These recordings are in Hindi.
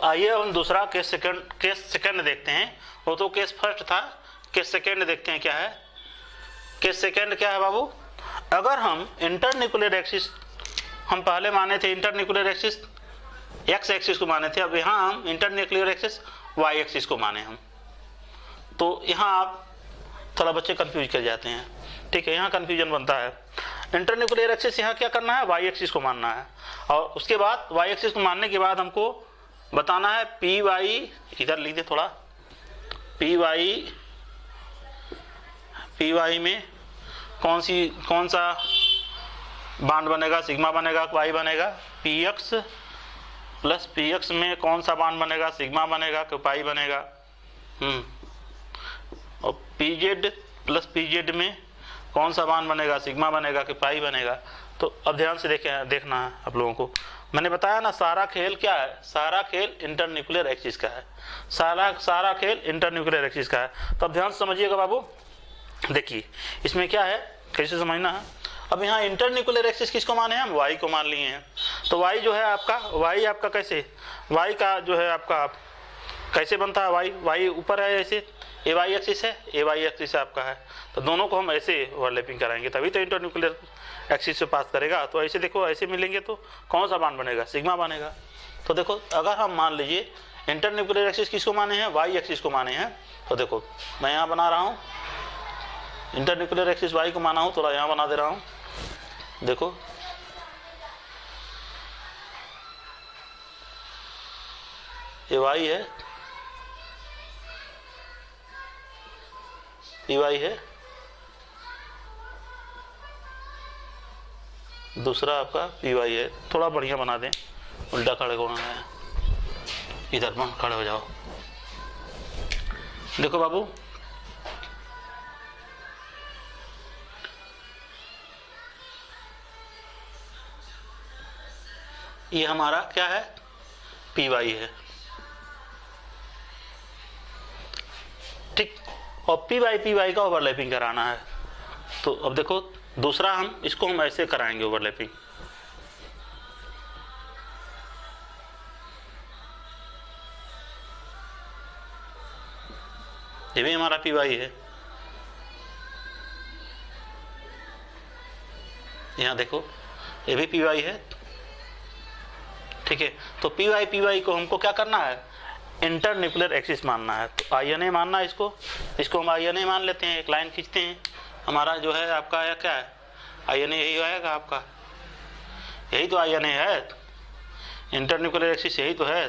आइए हम दूसरा केस सेकंड देखते हैं। वो तो केस फर्स्ट था, केस सेकंड देखते हैं क्या है। केस सेकंड क्या है बाबू, अगर हम इंटरन्यूक्लियर एक्सिस, हम पहले माने थे इंटरन्यूक्लियर एक्सिस एक्स एक्सिस को माने थे, अब यहाँ हम इंटरन्यूक्लियर एक्सिस वाई एक्सिस को माने हम। तो यहाँ आप थोड़ा बच्चे कंफ्यूज कर जाते हैं, ठीक है, यहाँ कंफ्यूजन बनता है। इंटरन्यूक्लियर एक्सिस यहाँ क्या करना है, वाई एक्सिस को मानना है, और उसके बाद वाई एक्सिस को मानने के बाद हमको बताना है पी वाई, इधर लिख दे थोड़ा, पी वाई में कौन सा बांड बनेगा, सिग्मा बनेगा, वाई बनेगा, P x plus P x में कौन सा बांड बनेगा, सिग्मा बनेगा कि पाई बनेगा, और P Z plus P Z में कौन सा बांड बनेगा, सिग्मा बनेगा कि पाई बनेगा। तो अब ध्यान से देखना है आप लोगों को। मैंने बताया ना, सारा खेल क्या है, सारा खेल इंटरन्यूक्लियर एक्सिस का है, सारा खेल इंटरन्यूक्लियर एक्सिस का है। तो अब ध्यान से समझिएगा बाबू, देखिए इसमें क्या है, कैसे समझना है। अब यहाँ इंटरन्यूक्लियर एक्सिस किसको माने हैं, हम वाई को मान लिए हैं। तो वाई जो है आपका, वाई आपका कैसे, वाई का जो है आपका कैसे बनता है, वाई ऊपर है ऐसे, ए वाई एक्सिस है, ए वाई एक्सिस आपका है, तो दोनों को हम ऐसे ओवरलैपिंग कराएंगे तभी तो इंटरन्यूक्लियर एक्सिस से पास करेगा। तो ऐसे देखो, ऐसे मिलेंगे तो कौन सा बांड बनेगा, सिग्मा बनेगा। तो देखो अगर हम मान लीजिए इंटरन्यूक्लियर एक्सिस किसको माने हैं, वाई एक्सिस को माने हैं, तो देखो मैं यहाँ बना रहा हूँ इंटरन्यूक्लियर एक्सिस वाई को माना हूँ, थोड़ा यहाँ बना दे रहा हूँ, देखो ये वाई है, पी वाई है, दूसरा आपका पी वाई है। थोड़ा बढ़िया बना दें, उल्टा खड़े होना है, इधर में खड़े हो जाओ। देखो बाबू ये हमारा क्या है, पी वाई है, ठीक, और पी वाई का ओवरलैपिंग कराना है। तो अब देखो दूसरा इसको हम ऐसे कराएंगे ओवरलैपिंग, ये भी हमारा पी वाई है, यहाँ देखो ये भी पी वाई है, ठीक है। तो पी वाई को हमको क्या करना है, इंटरन्यूक्लियर एक्सिस मानना है। तो आई एन ए मानना है, इसको हम आई एन ए मान लेते हैं, एक लाइन खींचते हैं। हमारा जो है आपका या क्या है, आई एन ए यही आएगा आपका, यही तो आई एन ए है, इंटरन्यूक्लियर एक्सिस यही तो है,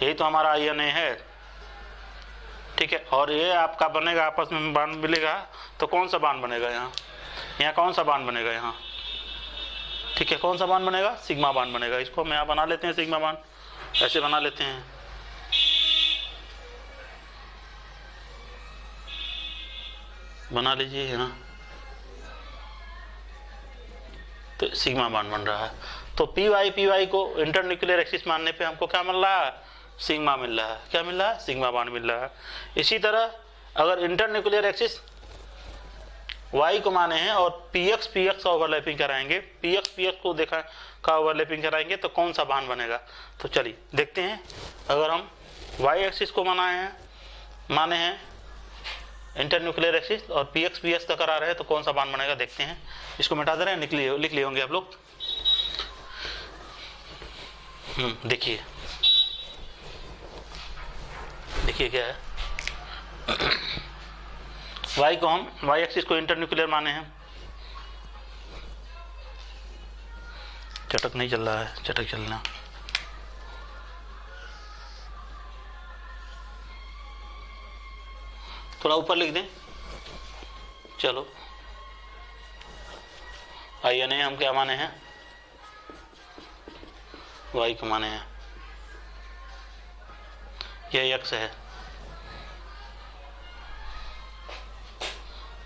यही तो हमारा आई एन ए है, ठीक है। और ये आपका बनेगा, आपस में बांड मिलेगा तो कौन सा बांड बनेगा, यहाँ कौन सा बांड बनेगा, यहाँ ठीक है, कौन सा बांड बनेगा, सिग्मा बांड बनेगा। इसको हम यहाँ बना लेते हैं, सिग्मा बांड ऐसे बना लेते हैं, बना लीजिए है ना, तो सिग्मा बांड बन रहा है। तो पी वाई को इंटरन्यूक्लियर एक्सिस मानने पे हमको क्या मिल रहा है, सिग्मा मिल रहा है, क्या मिल रहा है, सिग्मा बांड मिल रहा है। इसी तरह अगर इंटरन्यूक्लियर एक्सिस वाई को माने हैं और पी एक्स का ओवरलैपिंग कराएंगे, पी एक्स को देखा का ओवरलैपिंग कराएंगे तो कौन सा बांड बनेगा। तो चलिए देखते हैं, अगर हम वाई एक्सिस को माने हैं इंटरन्यूक्लियर एक्सिस और पी एक्स का करा रहे हैं तो कौन सा बांड बनेगा, देखते हैं। इसको मिटा दे रहे हैं, लिख लिए होंगे आप लोग। देखिए क्या है, वाई एक्सिस को इंटरन्यूक्लियर माने हैं, चटक नहीं चल रहा है, चटक चलना, थोड़ा ऊपर लिख दें, चलो आई एन ए हम क्या माने हैं, वाई को माने हैं, यह एक्स है,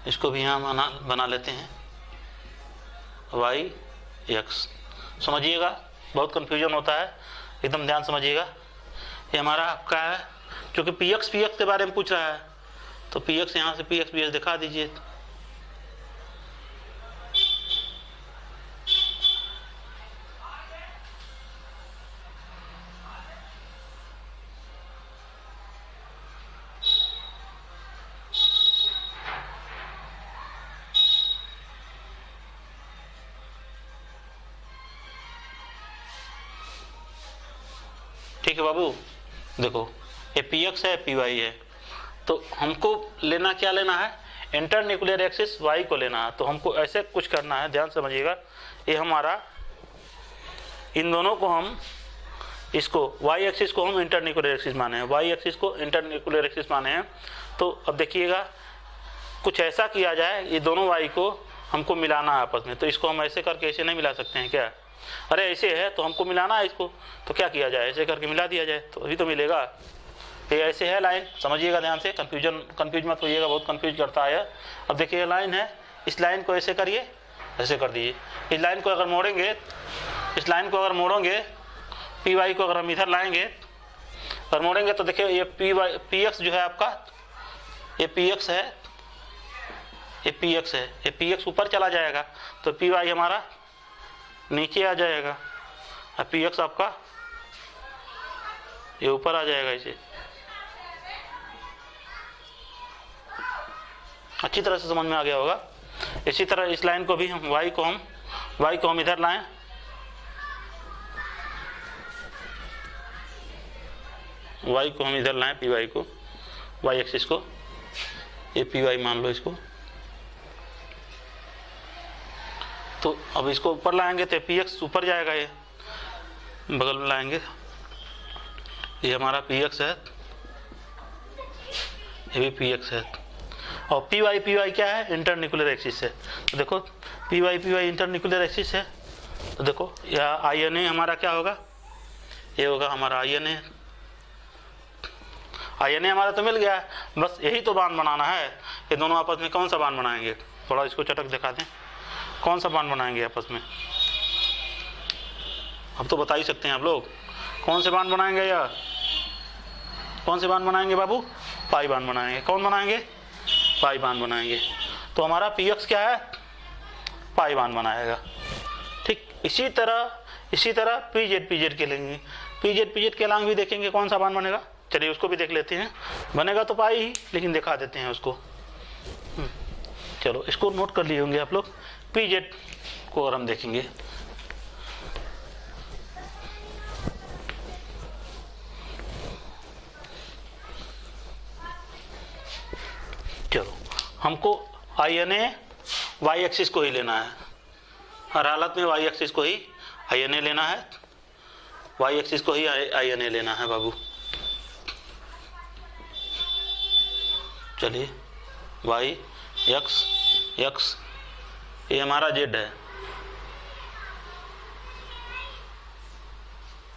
इसको भी यहाँ बना लेते हैं, वाई एक्स। समझिएगा, बहुत कंफ्यूजन होता है, एकदम ध्यान समझिएगा। ये हमारा क्या है, क्योंकि पी एक्स के बारे में पूछ रहा है, तो पी एक्स यहाँ से पी एक्स दिखा दीजिए। ठीक है बाबू। देखो ये पी एक्स है, पी वाई है, तो हमको लेना क्या लेना है, इंटर न्यूक्लियर एक्सिस वाई को लेना है। तो हमको ऐसे कुछ करना है, ध्यान समझिएगा। ये हमारा इन दोनों को हम इसको वाई एक्सिस को हम इंटर न्यूक्लियर एक्सिस माने हैं, वाई एक्सिस को इंटर न्यूक्लियर एक्सिस माने हैं। तो अब देखिएगा कुछ ऐसा किया जाए, ये दोनों वाई को हमको मिलाना है आपस में। तो इसको हम ऐसे करके ऐसे नहीं मिला सकते हैं क्या, अरे ऐसे है तो हमको मिलाना है इसको, तो क्या किया जाए, ऐसे करके मिला दिया जाए तो अभी तो मिलेगा। ये ऐसे है लाइन, समझिएगा ध्यान से, कंफ्यूज मत होइएगा, बहुत कंफ्यूज करता है। अब देखिए लाइन है, इस लाइन को ऐसे करिए, ऐसे कर दीजिए। इस लाइन को अगर मोड़ेंगे, इस लाइन को अगर मोड़ोगे, पी वाई को अगर हम इधर लाएंगे और मोड़ेंगे तो देखिए ये पी एक्स जो है आपका, ये पी एक्स है, ये पी एक्स है, ये पी एक्स ऊपर चला जाएगा तो पी वाई हमारा नीचे आ जाएगा, और पी एक्स आपका ये ऊपर आ जाएगा। इसे अच्छी तरह से समझ में आ गया होगा। इसी तरह इस लाइन को भी हम वाई को हम इधर लाएं, वाई को हम इधर लाएं, पी वाई को, वाई एक्सिस को, ये पी वाई मान लो इसको। तो अब इसको ऊपर लाएंगे तो पी एक्स ऊपर जाएगा, ये बगल में लाएंगे, ये हमारा पी एक्स है, ये भी पी एक्स है। और पी वाई क्या है, इंटर न्यूक्लियर एक्सिस है। तो देखो P Y inter nuclear axis है, तो देखो यह आई एन ए हमारा क्या होगा, ये होगा हमारा आई एन ए। आई एन ए हमारा तो मिल गया, बस यही तो बांध बनाना है। ये दोनों आपस में कौन सा बांध बनाएंगे, थोड़ा इसको चटक दिखा दें, कौन सा बांध बनाएंगे आपस में, अब तो बता ही सकते हैं आप लोग, कौन से बांध बनाएंगे, या कौन से बांध बनाएंगे बाबू, पाई बांध बनाएंगे। कौन बनाएंगे, पाई बांध बनाएंगे। तो हमारा पी एक्स क्या है, पाई बांध बनाएगा। ठीक इसी तरह पी जेड के लेंगे, पी जेड के लांग भी देखेंगे कौन सा बांध बनेगा। चलिए उसको भी देख लेते हैं, बनेगा तो पाई ही, लेकिन दिखा देते हैं उसको। चलो इसको नोट कर लिए होंगे आप लोग। पी जेड को अगर हम देखेंगे, चलो हमको I N A Y axis को ही लेना है, हर हालत में वाई एक्सिस को ही आई एन ए लेना है, वाई एक्सिस को ही आई एन ए लेना है बाबू। चलिए वाई एक्स ये हमारा जेड है,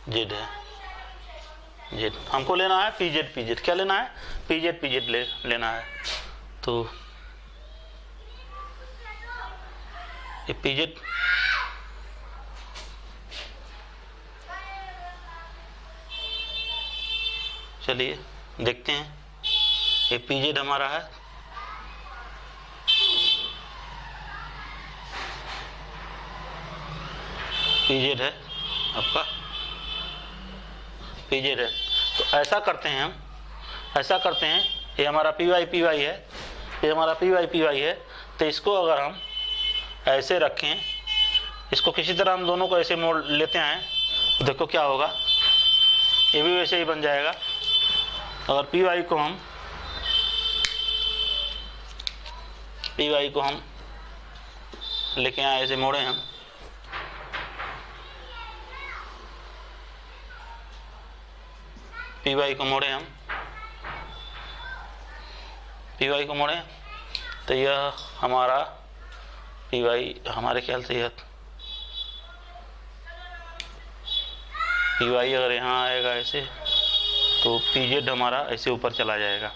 जेड हमको लेना है पी जेड क्या लेना है, पी जेड लेना है। तो ये पी जेड चलिए देखते हैं, ये पी जेड हमारा है, पी जेड है आपका, पी जेड है। तो ऐसा करते हैं हम, ये हमारा पी वाई है, ये हमारा पी वाई है। तो इसको अगर हम ऐसे रखें, इसको किसी तरह हम दोनों को ऐसे मोड़ लेते हैं, तो देखो क्या होगा, ये भी वैसे ही बन जाएगा। अगर पी वाई को हम लेके आए, ऐसे मोड़े हम, पी वाई को मोड़े हम, पी वाई को मोड़े, तो यह हमारा पी वाई, हमारे ख्याल से यह पी वाई अगर यहाँ आएगा ऐसे, तो पी जेड हमारा ऐसे ऊपर चला जाएगा,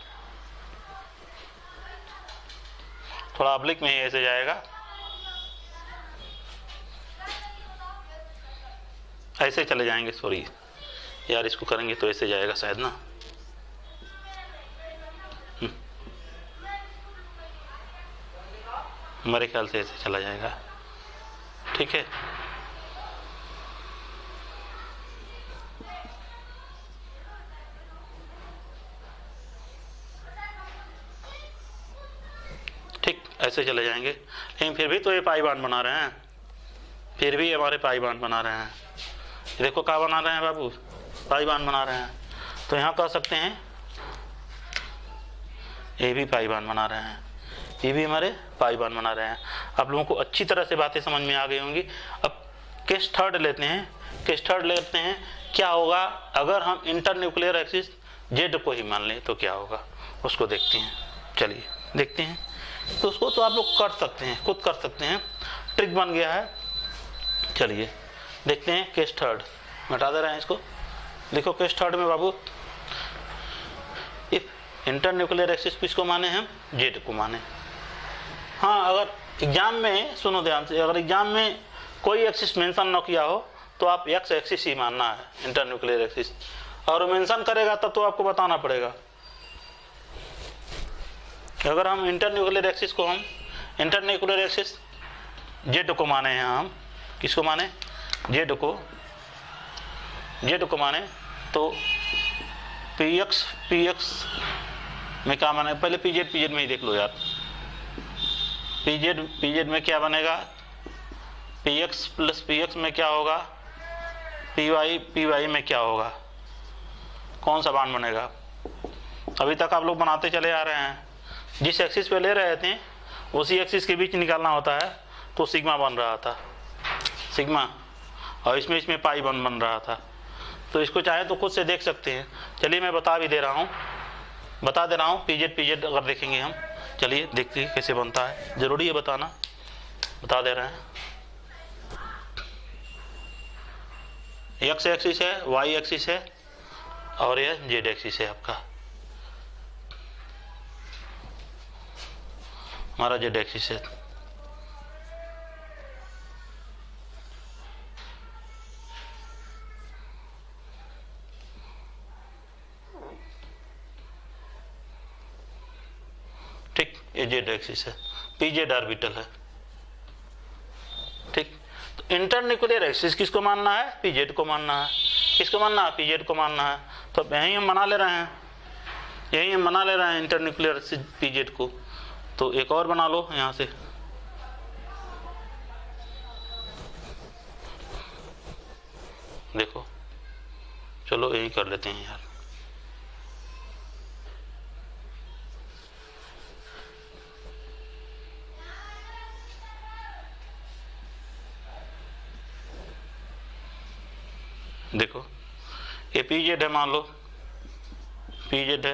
थोड़ा अब्लिक में ही ऐसे जाएगा, ऐसे चले जाएंगे। सॉरी यार, इसको करेंगे तो ऐसे जाएगा शायद ना, हमारे ख्याल से ऐसे चला जाएगा। ठीक है, ठीक ऐसे चले जाएंगे। लेकिन फिर भी तो ये पाई बांध बना रहे हैं, फिर भी हमारे पाई बांध बना रहे हैं। देखो क्या बना रहे हैं बाबू, पाई बांध बना रहे हैं, तो यहाँ कह सकते हैं ये भी पाई बांध बना रहे हैं, ये भी हमारे पाई बांध बना रहे हैं। आप लोगों को अच्छी तरह से बातें समझ में आ गई होंगी। अब केस थर्ड लेते हैं, केस थर्ड लेते हैं क्या होगा अगर हम इंटरन्यूक्लियर एक्सिस जेड को ही मान लें तो क्या होगा, उसको देखते हैं। चलिए देखते हैं। तो उसको तो आप लोग कर सकते हैं, खुद कर सकते हैं, ट्रिक बन गया है। चलिए देखते हैं केस थर्ड, मिटा दे रहे हैं इसको। देखो केस थर्ड में बाबू, इफ इंटरन्यूक्लियर एक्सिस किसको माने हम, जेड को माने। हाँ, अगर एग्जाम में सुनो ध्यान से, अगर एग्जाम में कोई एक्सिस मेंशन न किया हो तो आप एक्स एक्सिस ही मानना है, इंटरन्यूक्लियर एक्सिस। और मेंशन करेगा तब तो आपको बताना पड़ेगा। अगर हम इंटरन्यूक्लियर एक्सिस को, हम इंटरन्यूक्लियर एक्सिस जेड को माने हैं, हम किसको माने, जेड को माने, तो पी एक्स में क्या माने, पहले पी जेड में ही देख लो यार। पी जेड में क्या बनेगा, P x plus P x में क्या होगा, पी वाई में क्या होगा, कौन सा बांध बनेगा। अभी तक आप लोग बनाते चले आ रहे हैं, जिस एक्सिस पे ले रहे थे उसी एक्सिस के बीच निकालना होता है, तो सिग्मा बन रहा था, सिग्मा, और इसमें पाई बन रहा था। तो इसको चाहे तो खुद से देख सकते हैं। चलिए मैं बता भी दे रहा हूँ, बता दे रहा हूँ। पी जेड अगर देखेंगे हम, चलिए देखते हैं कैसे बनता है, ज़रूरी है बताना, बता दे रहे हैं। एक्स एक्सिस है, वाई एक्सिस है, और यह जेड एक्सिस है आपका, हमारा जेड एक्सिस है। ठीक, ये जेड एक्सिस है, पी जेड ऑर्बिटल है। ठीक, तो इंटरन्यूक्लियर एक्सिस किसको मानना है, पी जेड को मानना है। किसको मानना है, पी जेड को मानना है। तो यही हम बना ले रहे हैं, यही हम बना ले रहे हैं इंटरन्यूक्लियर एक्सिस पी जेड को। तो एक और बना लो यहाँ से, देखो, चलो यही कर लेते हैं यार। देखो ये पी जेड है, मान लो पी जेड है,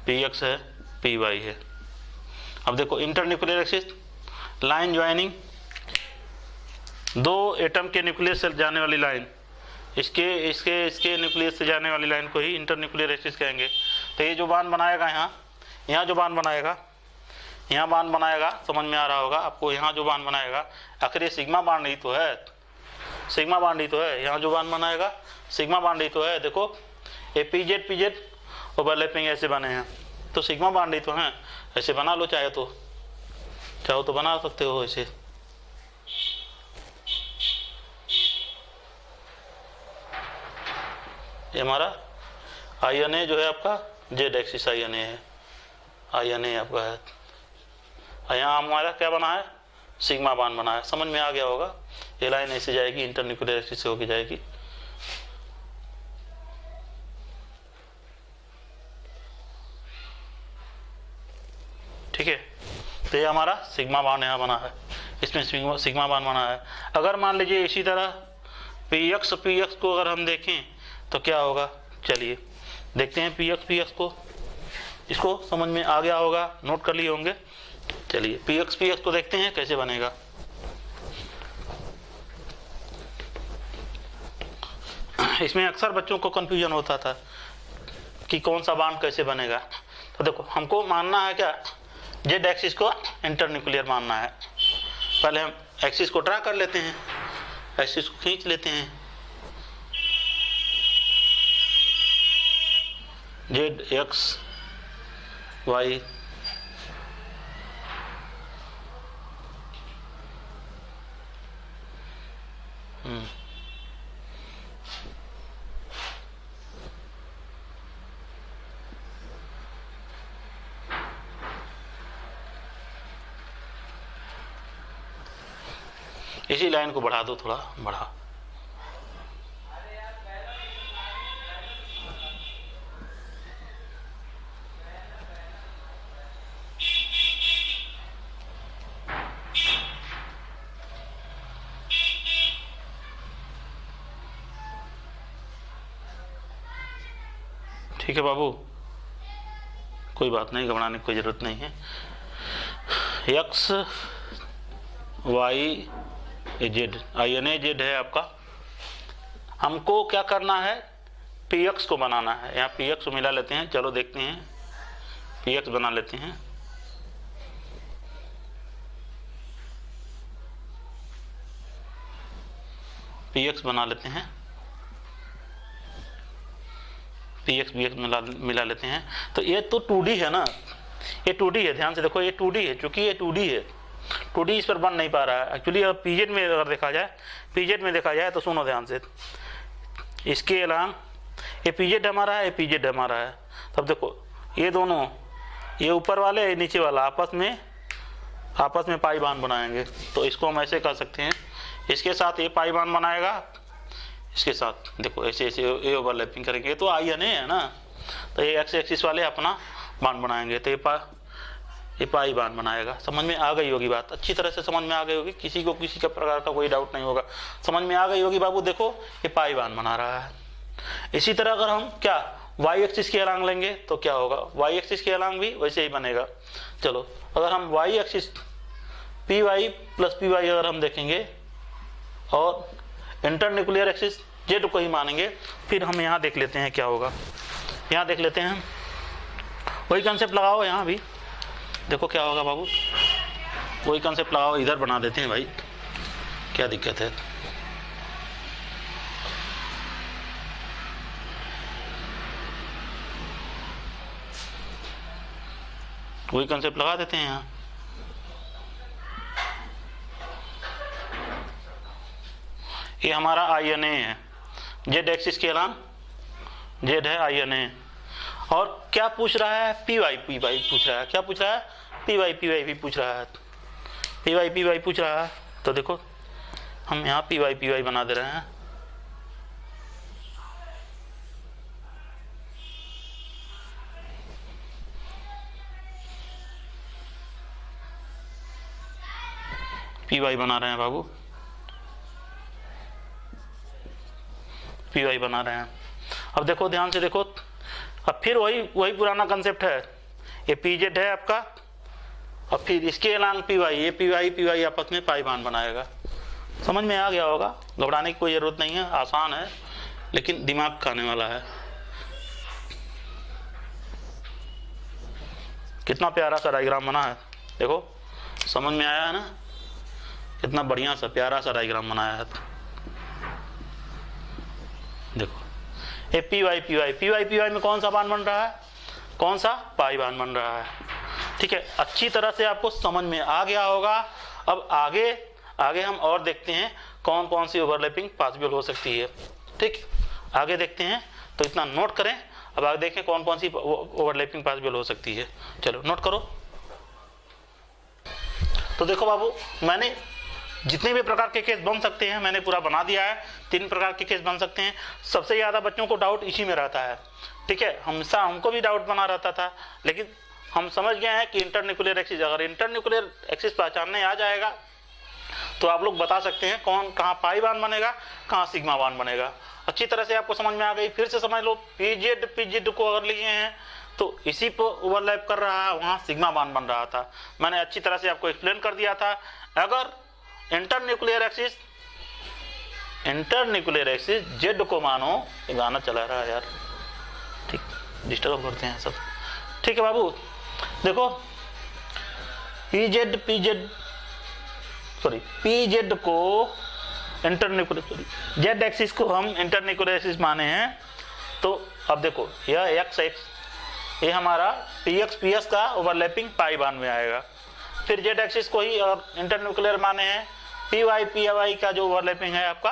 पी एक्स है, पी वाई है। अब देखो इंटरन्यूक्लियर एक्सिस, लाइन ज्वाइनिंग दो एटम के न्यूक्लियस से जाने वाली लाइन, इसके न्यूक्लियस से जाने वाली लाइन को ही इंटरन्यूक्लियर एक्सिस कहेंगे। तो ये जो बांध बनाएगा यहाँ जो बांध बनाएगा, यहाँ बांध बनाएगा, समझ में आ रहा होगा आपको। यहाँ जो बांध बनाएगा, आखिर ये सिग्मा बांध ही तो है, सिग्मा बांध ही तो है। यहाँ जो बांध बनाएगा सिग्मा बांध ही तो है। देखो ये पी जेड ओवरलैपिंग ऐसे बने हैं, तो सिग्मा बांध ही तो हैं। ऐसे बना लो, चाहो तो बना सकते हो ऐसे। ये हमारा आई एन ए जो है आपका Z axis I N A है, आई एन ए आपका है। यहाँ हमारा क्या बना है, सिग्मा बांध बना है। समझ में आ गया होगा। ये लाइन ऐसे जाएगी, इंटरन्यूक्लियर एक्सिस से होके जाएगी। ठीक है, तो ये हमारा सिग्मा बांध यहाँ बना है, इसमें सिग्मा बांध बना है। अगर मान लीजिए इसी तरह पी एक्स को अगर हम देखें तो क्या होगा, चलिए देखते हैं पी एक्स को। इसको समझ में आ गया होगा, नोट कर लिए होंगे। चलिए पी एक्स को देखते हैं कैसे बनेगा। इसमें अक्सर बच्चों को कंफ्यूजन होता था कि कौन सा बांध कैसे बनेगा। तो देखो हमको मानना है क्या, जेड एक्सिस को इंटरन्यूक्लियर मानना है। पहले हम एक्सिस को ड्रा कर लेते हैं, एक्सिस को खींच लेते हैं। जेड एक्स वाई इसी लाइन को बढ़ा दो, थोड़ा बढ़ा। ठीक है बाबू, कोई बात नहीं, घबराने की कोई ज़रूरत नहीं है। X Y Z, INA Z है आपका। हमको क्या करना है, PX को बनाना है। यहाँ PX को मिला लेते हैं, चलो देखते हैं, PX बना लेते हैं। PX बना लेते हैं, PX मिला लेते हैं। तो ये तो 2D है ना, ये 2D है, ध्यान से देखो, ये 2D है। चूंकि ये 2D है, 2D इस पर बन नहीं पा रहा है एक्चुअली। अब PZ में अगर देखा जाए, PZ में देखा जाए तो सुनो ध्यान से, इसके अलावा ये PZ हमारा है, ये PZ हमारा है। तब देखो ये दोनों, ये ऊपर वाले, ये नीचे वाला आपस में पाइबान बनाएंगे। तो इसको हम ऐसे कर सकते हैं, इसके साथ ये पाइबान बनाएगा, इसके साथ देखो ऐसे ऐसे ये ओवरलैपिंग करेंगे। तो INA है ना, तो ये एक्स एक्सिस वाले अपना बांध बनाएंगे। तो ये पाई बांध बनाएगा। समझ में आ गई होगी बात, अच्छी तरह से समझ में आ गई होगी, किसी को किसी का प्रकार का कोई डाउट नहीं होगा, समझ में आ गई होगी बाबू। देखो ये पाई बांध बना रहा है। इसी तरह अगर हम क्या वाई एक्सिस के अलांग लेंगे तो क्या होगा, वाई एक्सिस के अलांग भी वैसे ही बनेगा। चलो अगर हम Y axis PY plus PY अगर हम देखेंगे और इंटरन्यूक्लियर एक्सिस जेड को ही मानेंगे, फिर हम यहाँ देख लेते हैं क्या होगा। यहाँ देख लेते हैं, वही कंसेप्ट लगाओ यहाँ भी, देखो क्या होगा बाबू, वही कंसेप्ट लगाओ। इधर बना देते हैं भाई, क्या दिक्कत है। वही कंसेप्ट लगा देते हैं यहाँ। ये हमारा INA है, जेड एक्सिस के अलावा जेड है INA। और क्या पूछ रहा है, PY पूछ रहा है। क्या पूछ रहा है, PY भी पूछ रहा है, PY पूछ रहा है। तो देखो हम यहाँ PY बना दे रहे हैं। PY बना रहे हैं बाबू, PY बना रहे हैं। अब देखो ध्यान से देखो, अब फिर वही पुराना कंसेप्ट है। ये PZ है आपका, और फिर इसके अलांग PY, ये PY आपस में पाइबान बनाएगा। समझ में आ गया होगा, घबराने की कोई ज़रूरत नहीं है, आसान है लेकिन दिमाग खाने वाला है। कितना प्यारा सा डायग्राम बना है, देखो समझ में आया है ना, कितना बढ़िया सा प्यारा सा डायग्राम बनाया है। देखो ये PY में कौन सा बांध बन रहा है, कौन सा पाई बांध बन रहा है। ठीक है, अच्छी तरह से आपको समझ में आ गया होगा। अब आगे हम और देखते हैं कौन कौन सी ओवरलैपिंग पॉसिबल हो सकती है। ठीक, आगे देखते हैं, तो इतना नोट करें। अब आगे देखें कौन कौन सी ओवरलैपिंग पॉसिबल हो सकती है। चलो नोट करो। तो देखो बाबू, मैंने जितने भी प्रकार के केस बन सकते हैं मैंने पूरा बना दिया है। 3 प्रकार के केस बन सकते हैं। सबसे ज़्यादा बच्चों को डाउट इसी में रहता है। ठीक है, हमेशा हमको भी डाउट बना रहता था, लेकिन हम समझ गए हैं कि इंटरन्यूक्लियर एक्सिस, अगर इंटरन्यूक्लियर एक्सिस पहचानने आ जाएगा तो आप लोग बता सकते हैं कौन कहाँ पाई बांध बनेगा, कहाँ सिग्मा बांध बनेगा। अच्छी तरह से आपको समझ में आ गई। फिर से समझ लो, PZ को अगर लिए हैं तो इसी पर ओवरलैप कर रहा है, वहाँ सिग्मा बांध बन रहा था। मैंने अच्छी तरह से आपको एक्सप्लेन कर दिया था। अगर इंटरन्यूक्लियर एक्सिस जेड को मानो, ये गाना चला रहा है यार, ठीक, डिस्टर्ब करते हैं सब। ठीक है बाबू, देखो PZ को इंटरन्यूक्लियर, जेड एक्सिस को हम इंटरन्यूक्लियर एक्सिस माने हैं। तो अब देखो यह एक्स, ये हमारा PX का ओवरलैपिंग पाई बांध में आएगा। फिर जेड एक्सिस को ही और इंटरन्यूक्लियर माने हैं, PY का जो ओवरलैपिंग है आपका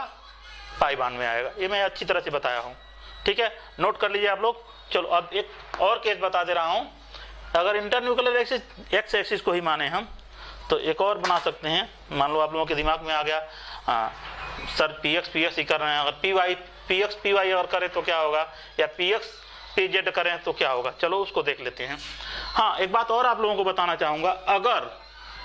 पाई बांध में आएगा। ये मैं अच्छी तरह से बताया हूँ। ठीक है, नोट कर लीजिए आप लोग। चलो अब एक और केस बता दे रहा हूँ। अगर इंटरन्यूक्लियर एक्सिस एक्स एक्सिस को ही माने हम, तो एक और बना सकते हैं। मान लो आप लोगों के दिमाग में आ गया, सर PX ही कर रहे हैं, अगर PY अगर करें तो क्या होगा, या PZ करें तो क्या होगा। चलो उसको देख लेते हैं। हाँ, एक बात और आप लोगों को बताना चाहूँगा, अगर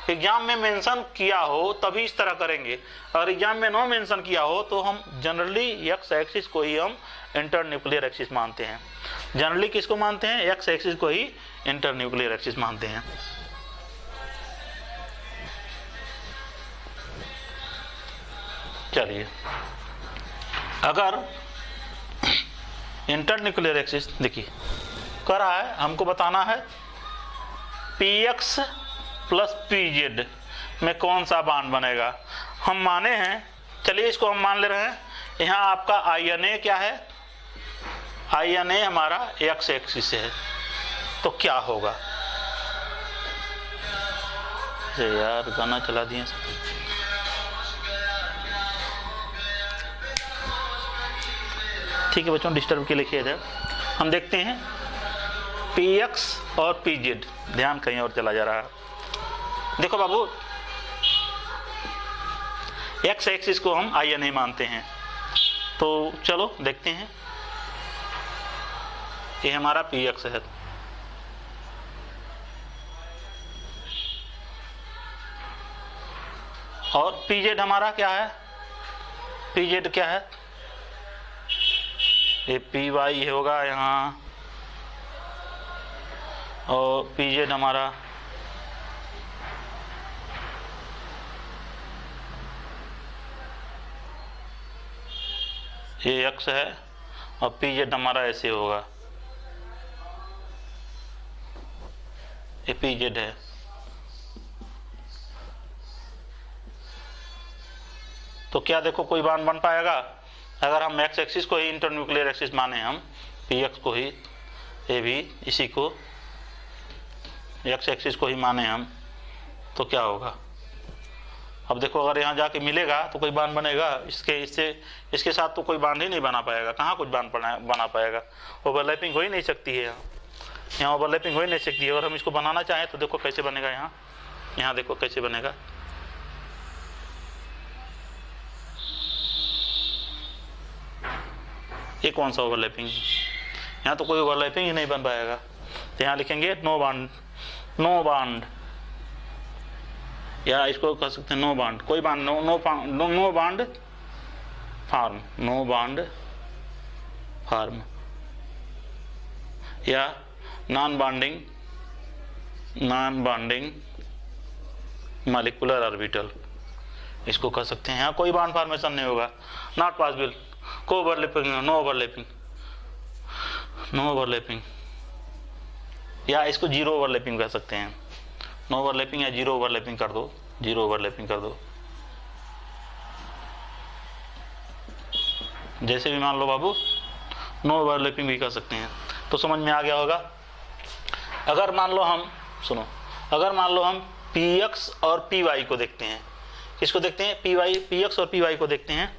एग्जाम में मेंशन किया हो तभी इस तरह करेंगे, अगर एग्जाम में नो मेंशन किया हो तो हम जनरली एक्स एक्सिस को ही हम इंटर न्यूक्लियर एक्सिस मानते हैं। जनरली किसको मानते हैं? एक्स एक्सिस को ही इंटर न्यूक्लियर एक्सिस मानते हैं। चलिए, अगर इंटर न्यूक्लियर एक्सिस देखिए कर रहा है, हमको बताना है px प्लस pz में कौन सा बांड बनेगा। हम माने हैं, चलिए इसको हम मान ले रहे हैं, यहाँ आपका INA क्या है? INA हमारा एक्स एक्सिस है, तो क्या होगा? यार गाना चला दिए। ठीक है बच्चों, डिस्टर्ब के लिखिए इधर। हम देखते हैं px और pz, ध्यान कहीं और चला जा रहा है। देखो बाबू, एक्स एक्सिस को हम INA मानते हैं, तो चलो देखते हैं। ये हमारा px है, और pz हमारा क्या है? pz क्या है? ये py होगा यहाँ, और pz हमारा ये x है, और pz हमारा ऐसे होगा, ये pz है। तो क्या देखो कोई बांड बन पाएगा? अगर हम एक्स एक्सिस को ही इंटरन्यूक्लियर एक्सिस माने, हम px को ही, ये भी इसी को एक्स एक्सिस को ही माने हम, तो क्या होगा? अब देखो, अगर यहाँ जाके मिलेगा तो कोई बांड बनेगा? इसके साथ तो कोई बांड ही नहीं बना पाएगा। कहाँ कुछ बांड बना पाएगा? ओवरलैपिंग हो ही नहीं सकती है, यहाँ ओवरलैपिंग हो ही नहीं सकती है। अगर हम इसको बनाना चाहें तो देखो कैसे बनेगा। यहाँ देखो कैसे बनेगा। ये कौन सा ओवरलैपिंग? यहाँ तो कोई ओवरलैपिंग ही नहीं बन पाएगा। तो यहाँ लिखेंगे नो बांड, नो बांड, या इसको कह सकते हैं नो बांड, कोई bond, no bond form, no bond form, या नॉन बाइंडिंग मॉलिक्यूलर ऑर्बिटल, इसको कह सकते हैं। यहाँ कोई बांड फॉर्मेशन नहीं होगा, नॉट पॉसिबल, को ओवरलैपिंग, नो ओवरलैपिंग, या इसको जीरो ओवरलैपिंग कह सकते हैं। नो ओवरलैपिंग या जीरो ओवरलैपिंग कर दो, जीरो ओवरलैपिंग कर दो, जैसे भी मान लो बाबू, नो ओवरलैपिंग भी कर सकते हैं। तो समझ में आ गया होगा। अगर मान लो हम, सुनो, अगर मान लो हम px और py को देखते हैं, किसको देखते हैं? px और py को देखते हैं,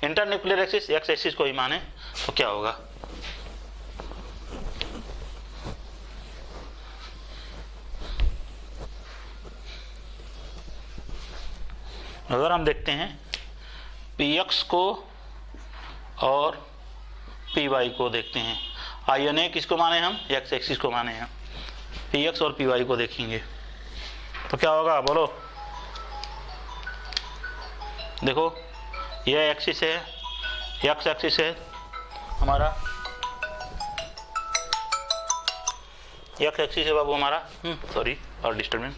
इंटरन्यूक्लियर एक्सिस एक्स एक्सिस को ही माने, तो क्या होगा? अगर हम देखते हैं px को और py को देखते हैं, INA किसको माने हम? एक्स एक्सिस को माने हैं। px और py को देखेंगे तो क्या होगा? बोलो। देखो ये एक्सिस है, एक्स एक्सिस है हमारा, एक्स एक्सिस है बाबू हमारा, सॉरी और डिस्टर्बेंस,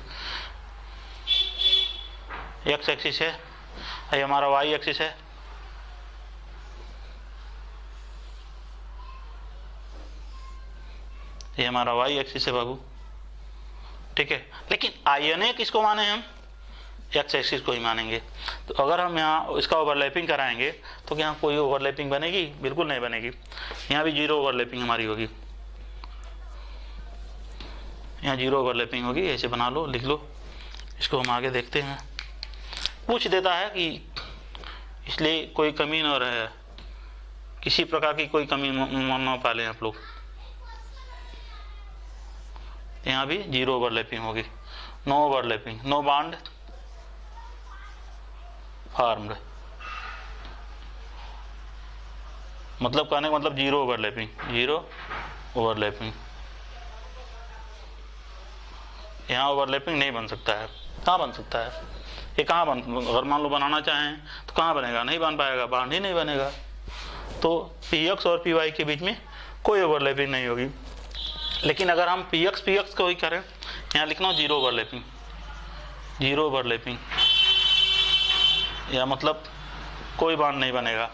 एक्स एक्सिस है, ये हमारा वाई एक्सिस है, ये हमारा वाई एक्सिस है बाबू, ठीक है। लेकिन INA किसको माने हम? एक्स एक्सिस को ही मानेंगे। तो अगर हम यहाँ इसका ओवरलैपिंग कराएंगे तो क्या कोई ओवरलैपिंग बनेगी? बिल्कुल नहीं बनेगी। यहाँ भी जीरो ओवरलैपिंग हमारी होगी, यहाँ जीरो ओवरलैपिंग होगी। ऐसे बना लो, लिख लो। इसको हम आगे देखते हैं। पूछ देता है कि इसलिए कोई कमी न रहे, किसी प्रकार की कोई कमी न पालें आप लोग। यहाँ भी जीरो ओवरलैपिंग होगी, no overlapping, no bond formed, मतलब कहने का मतलब जीरो ओवरलैपिंग, जीरो ओवरलैपिंग। यहाँ ओवरलैपिंग नहीं बन सकता है। कहाँ बन सकता है? ये कहाँ अगर मान लो बनाना चाहें तो कहाँ बनेगा? नहीं बन पाएगा, बांड ही नहीं बनेगा। तो पी एक्स और पी वाई के बीच में कोई ओवरलैपिंग नहीं होगी। लेकिन अगर हम पी एक्स को ही करें, यहाँ लिखना हो जीरो ओवरलैपिंग, जीरो ओवरलैपिंग, या मतलब कोई बांड नहीं बनेगा।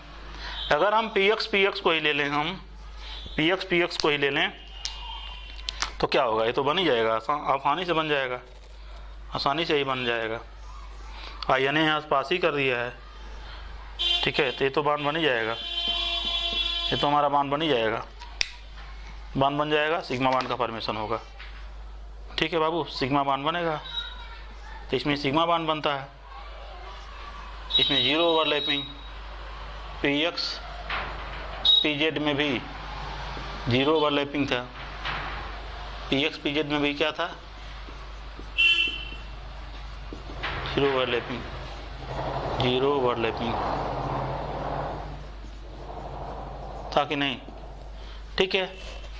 अगर हम पी एक्स को ही ले लें, हम पी एक्स को ही ले लें तो क्या होगा, ये तो बन ही जाएगा, आसानी से बन जाएगा, आसानी से ही बन जाएगा। आई ने यहाँ पास ही कर दिया है, ठीक है, तो ये तो बांड बन ही जाएगा, ये तो हमारा बांड बन ही जाएगा, बांड बन जाएगा, सिग्मा बांड का फॉर्मेशन होगा। ठीक है बाबू, सिग्मा बांड बनेगा, तो इसमें सिग्मा बांड बनता है, इसमें zero overlapping, P x P Z में भी जीरो ओवरलैपिंग था, पी एक्स पी जेड में भी क्या था, जीरो ओवरलैपिंग, जीरो ओवरलैपिंग था कि नहीं। ठीक है,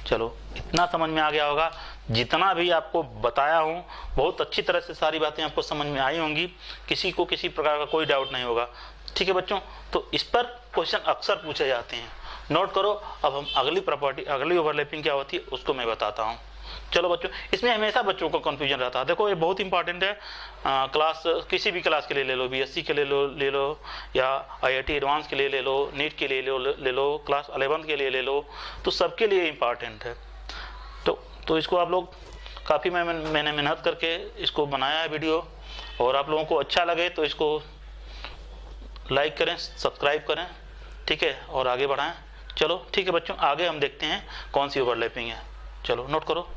चलो इतना समझ में आ गया होगा। जितना भी आपको बताया हूँ बहुत अच्छी तरह से सारी बातें आपको समझ में आई होंगी, किसी को किसी प्रकार का कोई डाउट नहीं होगा। ठीक है बच्चों, तो इस पर क्वेश्चन अक्सर पूछे जाते हैं, नोट करो। अब हम अगली प्रॉपर्टी, अगली ओवरलैपिंग क्या होती है उसको मैं बताता हूँ। चलो बच्चों, इसमें हमेशा बच्चों को कन्फ्यूजन रहता है। देखो ये बहुत इंपॉर्टेंट है, क्लास किसी भी क्लास के लिए ले लो, बीएससी के लिए ले लो, या आईआईटी एडवांस के लिए ले लो, नीट के लिए ले लो, क्लास 11 के लिए ले लो, तो सबके लिए इंपॉर्टेंट है। तो इसको आप लोग काफ़ी मैंने मेहनत करके इसको बनाया है वीडियो, और आप लोगों को अच्छा लगे तो इसको लाइक करें, सब्सक्राइब करें, ठीक है, और आगे बढ़ाएं। चलो ठीक है बच्चों, आगे हम देखते हैं कौन सी ओवरलैपिंग है। चलो नोट करो।